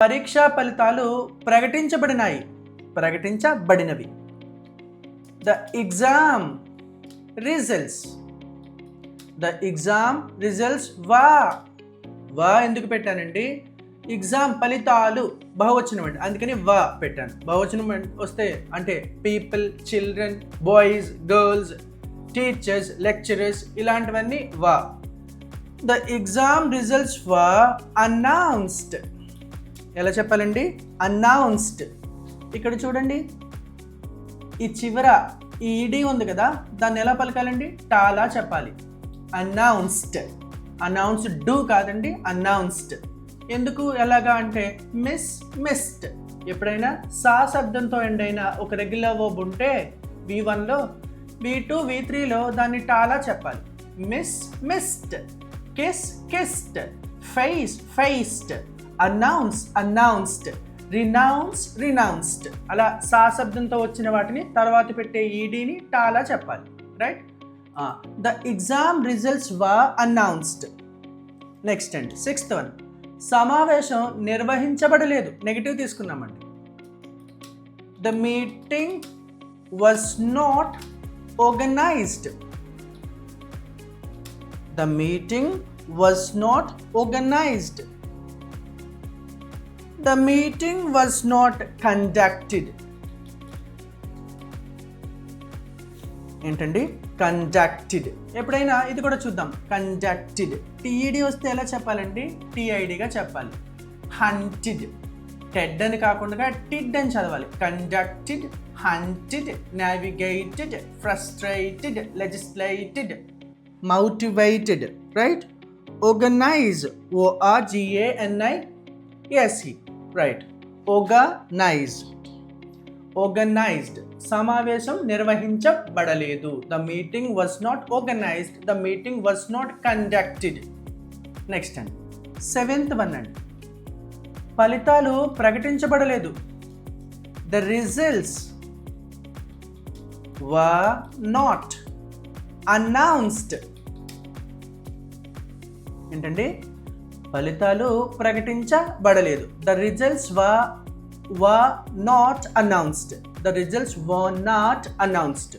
పరీక్షా ఫలితాలు ప్రకటించబడినవి. The exam results వా ఎందుకు పెట్టానండి? ఎగ్జామ్ ఫలితాలు బహువచనం అండి, అందుకని వా పెట్టాను. బహువచనం వస్తే అంటే people, children, boys, girls, teachers, lecturers ఇలాంటివన్నీ వా. ద ఎగ్జామ్ రిజల్ట్స్ వా announced. ఎలా చెప్పాలండి? announced. ఇక్కడ చూడండి, ఈ చివర ఈ ఈడీ ఉంది కదా, దాన్ని ఎలా పలకాలండి? టాలా చెప్పాలి. announced కాదండి, announced. ఎందుకు ఎలాగా అంటే మిస్డ్. ఎప్పుడైనా సా శబ్దంతో ఎండ్ అయిన ఒక రెగ్యులర్ వర్బ్ ఉంటే V1లో, V2, V3లో దాన్ని టాలా చెప్పాలి. Missed, kissed, faced, announced, renounced. అలా సా శబ్దంతో వచ్చిన వాటిని తర్వాత పెట్టే ఈడీని టాలా చెప్పాలి. Right? The exam results were announced. Next అండి, 6th one. సమావేశం నిర్వహించబడలేదు. నెగిటివ్ తీసుకున్నామండి. The meeting was not organised. The meeting was not organised. The meeting was not conducted. ఏంటండి? కండక్టెడ్. ఎప్పుడైనా ఇది కూడా చూద్దాం. కండక్టెడ్ టీఈడి వస్తే ఎలా చెప్పాలండి? టీఐడిగా చెప్పాలి. హంటెడ్, టెడ్ అని కాకుండా టిడ్ అని చదవాలి. Conducted, hunted, navigated, frustrated, legislated, motivated. Right? Organise, ORGANISE. Right? Organised. సమావేశం నిర్వహించబడలేదు. The meeting was not organised. The meeting was not conducted. Next అండి, 7th one అండి. ఫలితాలు ప్రకటించబడలేదు. The results were not announced. ఏంటండి? ఫలితాలు ప్రకటించబడలేదు. The results were not announced. The results were not announced.